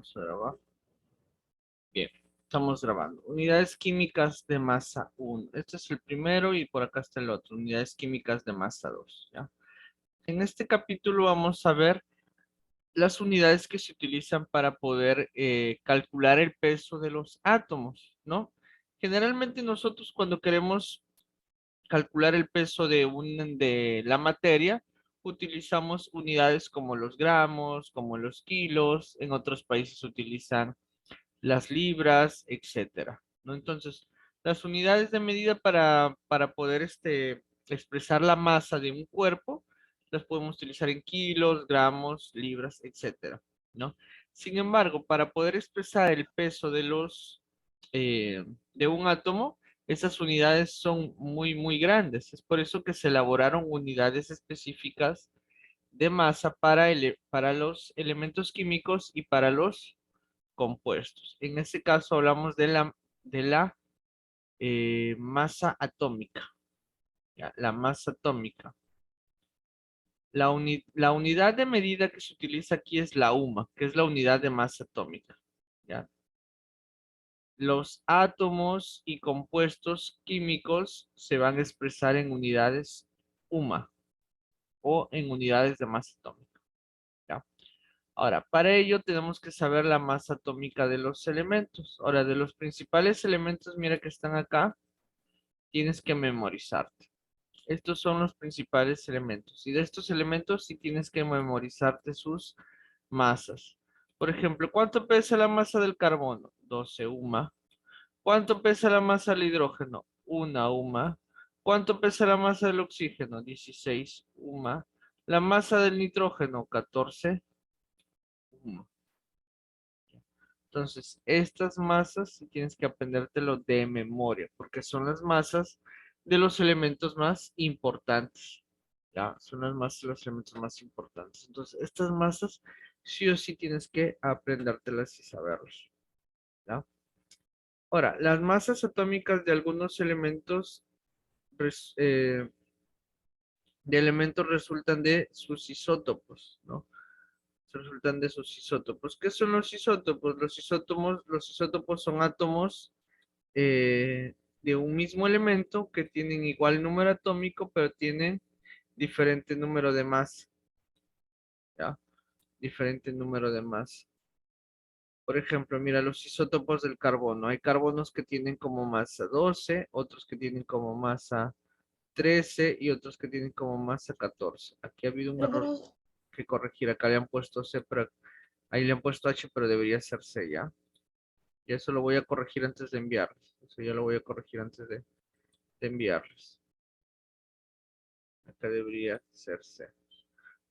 Vamos a grabar. Bien, estamos grabando. Unidades químicas de masa 1. Este es el primero y por acá está el otro. Unidades químicas de masa 2. ¿Ya? En este capítulo vamos a ver las unidades que se utilizan para poder calcular el peso de los átomos, ¿no? Generalmente nosotros cuando queremos calcular el peso de la materia, utilizamos unidades como los gramos, como los kilos. En otros países utilizan las libras, etcétera, ¿no? Entonces, las unidades de medida para poder expresar la masa de un cuerpo, las podemos utilizar en kilos, gramos, libras, etcétera, ¿no? Sin embargo, para poder expresar el peso de un átomo, esas unidades son muy grandes. Es por eso que se elaboraron unidades específicas de masa para los elementos químicos y para los compuestos. En este caso hablamos de la masa atómica. ¿Ya? La masa atómica. La unidad de medida que se utiliza aquí es la UMA, que es la unidad de masa atómica. ¿Ya? Los átomos y compuestos químicos se van a expresar en unidades UMA o en unidades de masa atómica. ¿Ya? Ahora, para ello tenemos que saber la masa atómica de los elementos. Ahora, de los principales elementos, mira que están acá, tienes que memorizarte. Estos son los principales elementos. Y de estos elementos sí tienes que memorizarte sus masas. Por ejemplo, ¿cuánto pesa la masa del carbono? 12 UMA. ¿Cuánto pesa la masa del hidrógeno? 1 UMA. ¿Cuánto pesa la masa del oxígeno? 16 UMA. La masa del nitrógeno, 14 UMA. Entonces, estas masas sí tienes que aprendértelo de memoria, porque son las masas de los elementos más importantes. ¿Ya? Son las masas de los elementos más importantes. Entonces, estas masas sí o sí tienes que aprendértelas y saberlas. ¿Ya? Ahora, las masas atómicas de algunos res- eh, elementos resultan de sus isótopos, ¿no? Resultan de sus isótopos. ¿Qué son los isótopos? Los isótopos son átomos de un mismo elemento que tienen igual número atómico, pero tienen diferente número de masa, ¿ya? Diferente número de masa. Por ejemplo, mira los isótopos del carbono. Hay carbonos que tienen como masa 12, otros que tienen como masa 13 y otros que tienen como masa 14. Aquí ha habido un error que corregir. Acá le han puesto C, pero ahí le han puesto H, pero debería ser C, ¿ya? Y eso lo voy a corregir antes de enviarles. Eso ya lo voy a corregir antes de enviarles. Acá debería ser C.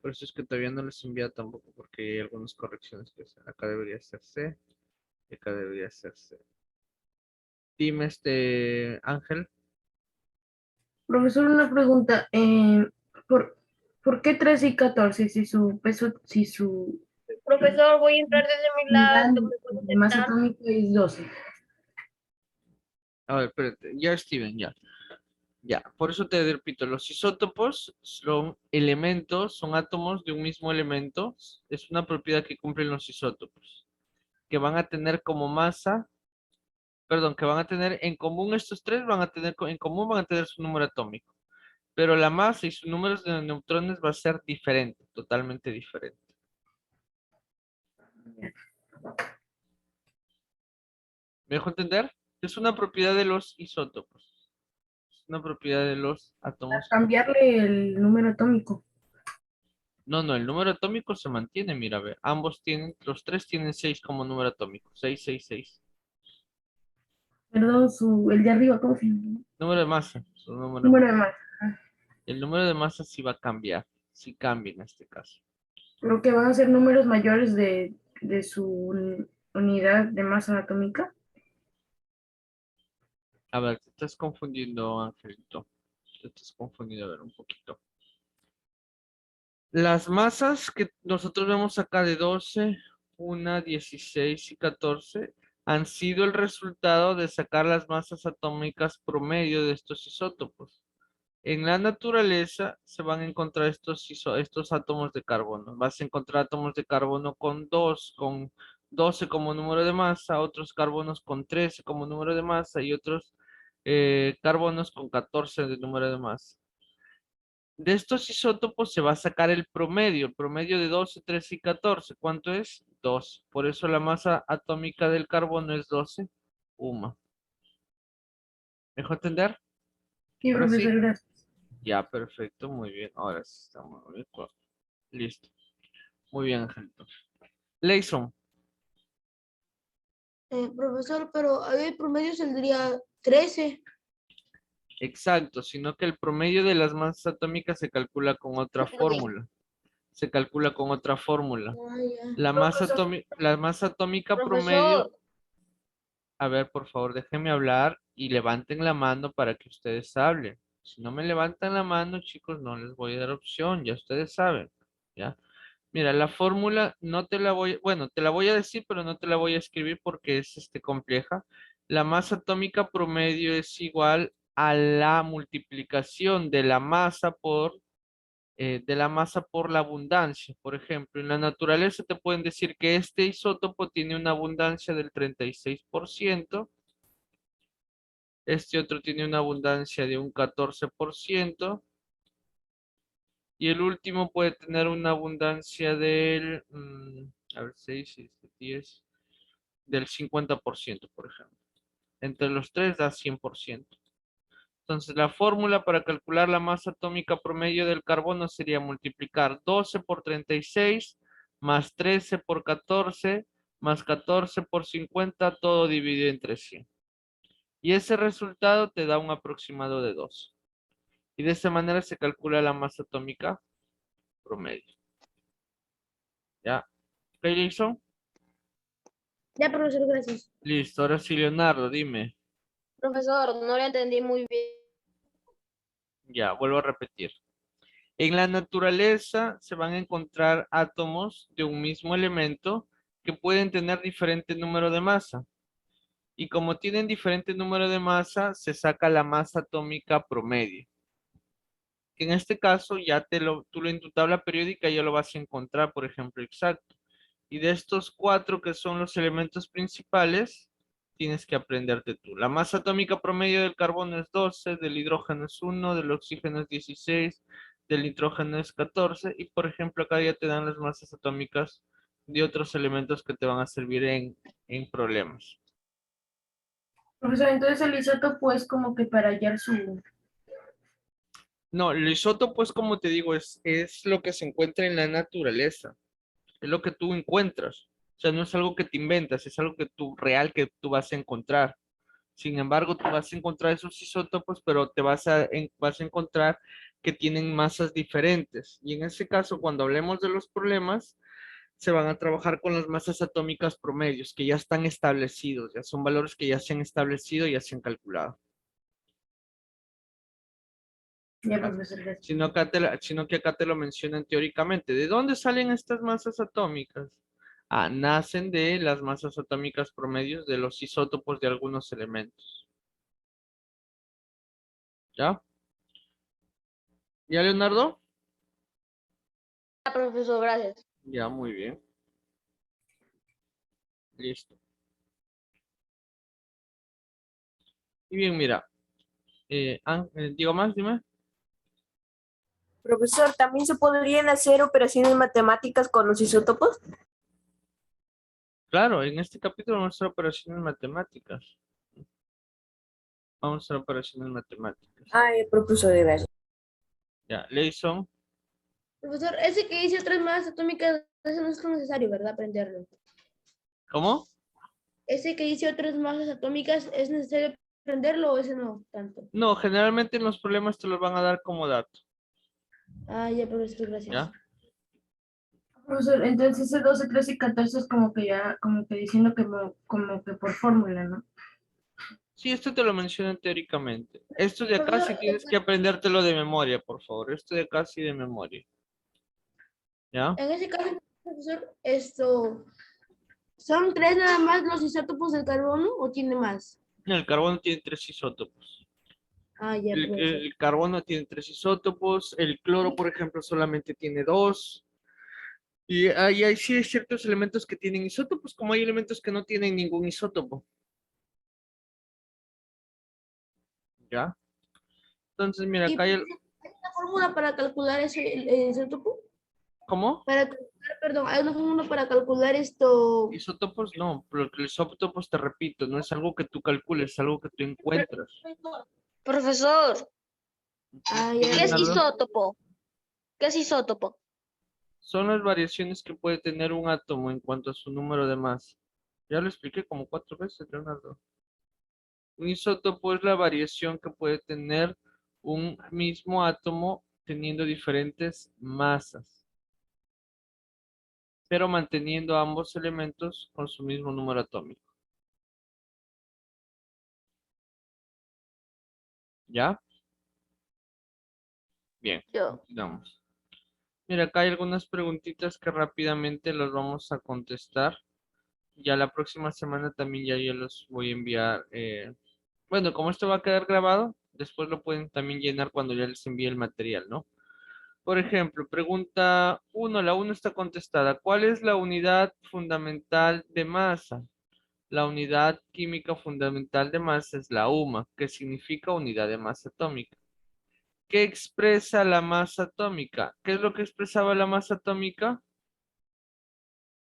Por eso es que todavía no les envía tampoco, porque hay algunas correcciones que hacer. Acá debería ser C y acá debería ser C. Dime, Ángel. Profesor, una pregunta. ¿Por, ¿por qué 13 y 14 si su peso, si su Profesor, voy a entrar desde mi unidad lado, ¿me puedo de masa aceptar? atómica es 12? A ver, espérate. Ya, Steven, ya. Ya. Por eso te repito, los isótopos son elementos, son átomos de un mismo elemento. Es una propiedad que cumplen los isótopos, que van a tener como masa, perdón, que van a tener en común estos tres, en común van a tener su número atómico. Pero la masa y sus números de neutrones va a ser diferente, totalmente diferente. ¿Me dejo entender? Es una propiedad de los isótopos. Es una propiedad de los átomos. Cambiarle el número atómico. No, no, el número atómico se mantiene, mira, ve. Los tres tienen 6 como número atómico. 6, 6, 6. Perdón, el de arriba, ¿cómo se llama? Número de masa. Su número de Número masa. de masa. El número de masa sí va a cambiar. Sí cambia en este caso. Lo que van a ser números mayores de su unidad de masa atómica. A ver, te estás confundiendo, Angelito. Te estás confundiendo, a ver, un poquito. Las masas que nosotros vemos acá de 12, 1, 16 y 14 han sido el resultado de sacar las masas atómicas promedio de estos isótopos. En la naturaleza se van a encontrar estos átomos de carbono. Vas a encontrar átomos de carbono con 12 como número de masa, otros carbonos con 13 como número de masa y otros carbonos con 14 de número de masa. De estos isótopos se va a sacar el promedio de 12, 13 y 14. ¿Cuánto es? 2. Por eso la masa atómica del carbono es 12 UMA. ¿Me dejó entender? Sí, Ahora sí. profesor, gracias. Ya, perfecto, muy bien. Ahora sí estamos bien. Listo. Muy bien, Angelito. Leison, Profesor, pero ahí el promedio saldría 13. exacto, sino que el promedio de las masas atómicas se calcula con otra Ok. fórmula. Se calcula con otra fórmula. Ah, ya. La masa atómica promedio. Profesor, A ver, por favor, déjenme hablar y levanten la mano para que ustedes hablen. Si no me levantan la mano, chicos, no les voy a dar opción, ya ustedes saben, ¿ya? Mira, la fórmula no te la voy, bueno, te la voy a decir, pero no te la voy a escribir porque es compleja. La masa atómica promedio es igual a la multiplicación de la masa por la abundancia. Por ejemplo, en la naturaleza te pueden decir que este isótopo tiene una abundancia del 36%, este otro tiene una abundancia de un 14%, y el último puede tener una abundancia del, a ver, 6, 10, del 50%, por ejemplo. Entre los tres da 100%. Entonces, la fórmula para calcular la masa atómica promedio del carbono sería multiplicar 12 por 36 más 13 por 14 más 14 por 50, todo dividido entre 100. Y ese resultado te da un aproximado de 2. Y de esta manera se calcula la masa atómica promedio. ¿Ya? ¿Ok, Jason? ya, profesor, gracias. Listo. Ahora sí, Leonardo, dime. Profesor, no le entendí muy bien. Ya, vuelvo a repetir. En la naturaleza se van a encontrar átomos de un mismo elemento que pueden tener diferente número de masa. Y como tienen diferente número de masa, se saca la masa atómica promedio. Que en este caso ya tú en tu tabla periódica ya lo vas a encontrar, por ejemplo, exacto. Y de estos cuatro que son los elementos principales, tienes que aprenderte tú. La masa atómica promedio del carbono es 12, del hidrógeno es 1, del oxígeno es 16, del nitrógeno es 14, y por ejemplo acá ya te dan las masas atómicas de otros elementos que te van a servir en problemas. Profesor, entonces el isótopo es como que para hallar su... No, el isótopo es como te digo, es lo que se encuentra en la naturaleza. Es lo que tú encuentras. O sea, no es algo que te inventas, es algo que tú real que tú vas a encontrar. Sin embargo, tú vas a encontrar esos isótopos, pero vas a encontrar que tienen masas diferentes. Y en ese caso, cuando hablemos de los problemas, se van a trabajar con las masas atómicas promedios, que ya están establecidos, ya son valores que ya se han establecido y ya se han calculado. Ya, ¿Ya? profesor, gracias. Sino que acá te lo mencionan teóricamente. ¿De dónde salen estas masas atómicas? Ah, nacen de las masas atómicas promedios de los isótopos de algunos elementos. ¿Ya? ¿Ya, Leonardo? Ya, profesor, gracias. Ya, muy bien. Listo. Y bien, mira. Digo más, dime. Profesor, ¿también se podrían hacer operaciones matemáticas con los isótopos? Claro, en este capítulo vamos a hacer operaciones matemáticas. Vamos a hacer operaciones matemáticas. Ay, profesor, gracias. Ya, Leison. Profesor, ese que dice otras masas atómicas, eso no es tan necesario, ¿verdad? Aprenderlo. ¿Cómo? Ese que dice otras masas atómicas, ¿es necesario aprenderlo o ese no tanto? No, generalmente en los problemas te los van a dar como dato. Ah, ya, profesor, gracias. ¿Ya? Profesor, entonces ese 12, 13 y 14 es como que ya, como que diciendo que como que por fórmula, ¿no? Sí, esto te lo mencionan teóricamente. Esto de acá Profesor, sí tienes que aprendértelo de memoria, por favor. Esto de acá sí de memoria. ¿Ya? en ese caso, profesor, ¿son tres nada más los isótopos del carbono o tiene más? El carbono tiene 3 isótopos. Ah, ya, profesor. El carbono tiene 3 isótopos. El cloro, por ejemplo, solamente tiene 2. Y hay sí hay ciertos elementos que tienen isótopos, como hay elementos que no tienen ningún isótopo. ¿Ya? Entonces, mira, ¿Y acá hay hay una fórmula para calcular ese el isótopo? ¿Cómo? Para calcular, perdón, hay una fórmula para calcular esto. Isótopos no, porque los isótopos, te repito, no es algo que tú calcules, es algo que tú encuentras. Profesor, Ah, Sí, ya. ¿qué es Leonardo. isótopo? ¿Qué es isótopo? Son las variaciones que puede tener un átomo en cuanto a su número de masa. Ya lo expliqué como 4 veces, Leonardo. Un isótopo es la variación que puede tener un mismo átomo teniendo diferentes masas, pero manteniendo ambos elementos con su mismo número atómico. ¿Ya? Bien, Yo. continuamos. Mira, acá hay algunas preguntitas que rápidamente las vamos a contestar. Ya la próxima semana también ya yo los voy a enviar. Bueno, como esto va a quedar grabado, después lo pueden también llenar cuando ya les envíe el material, ¿no? Por ejemplo, pregunta 1, la 1 está contestada. ¿Cuál es la unidad fundamental de masa? La unidad química fundamental de masa es la UMA, que significa unidad de masa atómica. ¿Qué expresa la masa atómica? ¿Qué es lo que expresaba la masa atómica?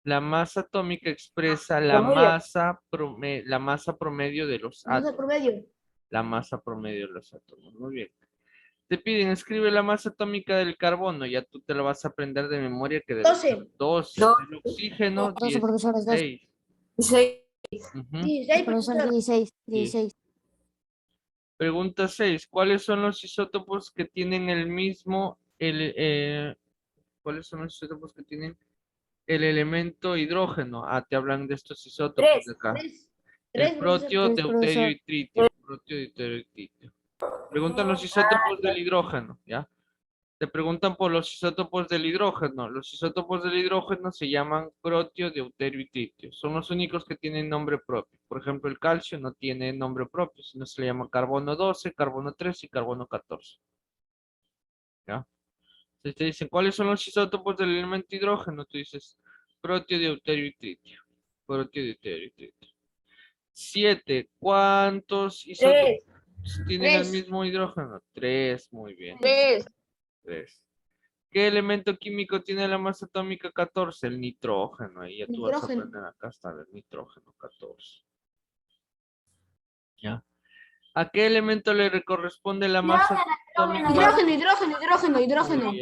La masa atómica expresa Promedio. la masa promedio de los Vamos a átomos. promedio. La masa promedio de los átomos. Muy bien. Te piden, escribe la masa atómica del carbono. Ya tú te lo vas a aprender de memoria que debe 12. ser 12. Dos. El oxígeno, 12 profesores, 12. 16. 16. Ujú, 16, Profesor, profesor. 16, 10. 16. Pregunta 6. ¿Cuáles son los isótopos que tienen el mismo, cuáles son los isótopos que tienen el elemento hidrógeno? Ah, te hablan de estos isótopos Tres. de acá. 3. El 3, profesor. protio, 3, deuterio profesor. y tritio. Protio, deuterio y tritio. Preguntan los isótopos del hidrógeno, ¿ya? Te preguntan por los isótopos del hidrógeno. Los isótopos del hidrógeno se llaman protio, deuterio y tritio. Son los únicos que tienen nombre propio. Por ejemplo, el calcio no tiene nombre propio, sino se le llama carbono 12, carbono 13 y carbono 14. ¿Ya? Entonces te dicen, ¿cuáles son los isótopos del elemento hidrógeno? Tú dices, protio, deuterio y tritio. Protio, deuterio y tritio. 7. ¿Cuántos isótopos Tres. tienen el 3. mismo hidrógeno? 3, muy bien. 3. 3. ¿Qué elemento químico tiene la masa atómica 14? El nitrógeno. Ahí ya tú vas a Nitrógeno. aprender acá está el nitrógeno 14. ¿Ya? ¿A qué elemento le corresponde la masa atómica? Hidrógeno, hidrógeno, hidrógeno, Muy hidrógeno.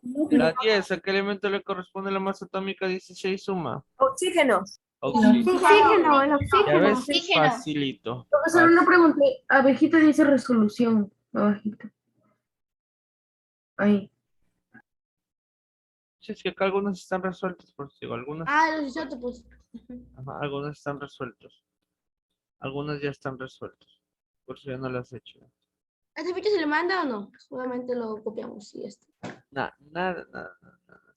bien. La 10. ¿A qué elemento le corresponde la masa atómica 16? Suma. Oxígeno. Oxígeno. Oxígeno, el Ya oxígeno. ves, Oxígeno. facilito. Profesor, una pregunta. Abejito dice resolución. Abajito. Ahí. Sí, es que acá algunos están resueltos, por si digo, algunos, Ah, los isótopos. ajá, algunos están resueltos. Algunos ya están resueltos. Por si ya no lo has hecho. ¿Este ficho se le manda o no? Solamente lo copiamos y ya está. Nada.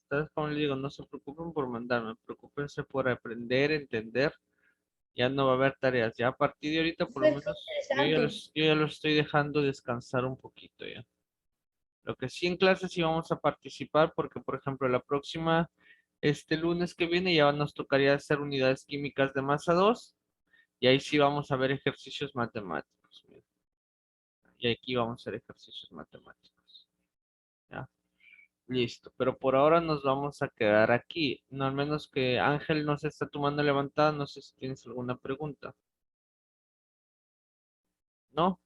Entonces, como le digo, no se preocupen por mandarme, preocupense por aprender, entender. Ya no va a haber tareas. Ya a partir de ahorita, por lo Fue menos, interesante. yo ya los estoy dejando descansar un poquito ya. Lo que sí en clases sí vamos a participar, porque, por ejemplo, la próxima, este lunes que viene, ya nos tocaría hacer unidades químicas de masa 2, y ahí sí vamos a ver ejercicios matemáticos. Mira. Y aquí vamos a hacer ejercicios matemáticos. ¿Ya? Listo, pero por ahora nos vamos a quedar aquí. No, al menos que Ángel no se está tomando levantada, no sé si tienes alguna pregunta. ¿No?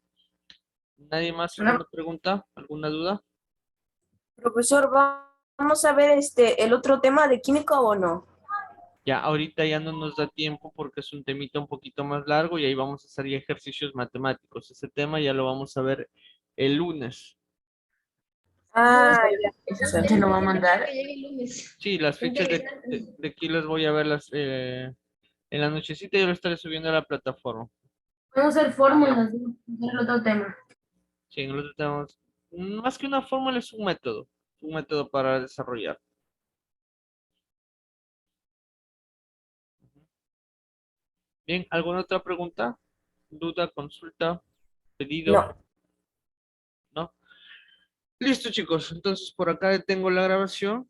¿Nadie más No, alguna pregunta? ¿Alguna duda? Profesor, vamos a ver el otro tema de química o no. Ya ahorita ya no nos da tiempo porque es un temita un poquito más largo y ahí vamos a hacer ya ejercicios matemáticos. Ese tema ya lo vamos a ver el lunes. Ah, ya, profesor. ¿se lo va a mandar? Que llegue el lunes. Sí, las fechas Interesante. de aquí las voy a ver en la nochecita, yo lo estaré subiendo a la plataforma. Vamos a hacer fórmulas. ¿No? El otro tema. Sí, en el otro tenemos, más que una fórmula es un método para desarrollar. Bien, ¿alguna otra pregunta? ¿Duda, consulta, pedido? No. ¿No? Listo, chicos. Entonces, por acá tengo la grabación.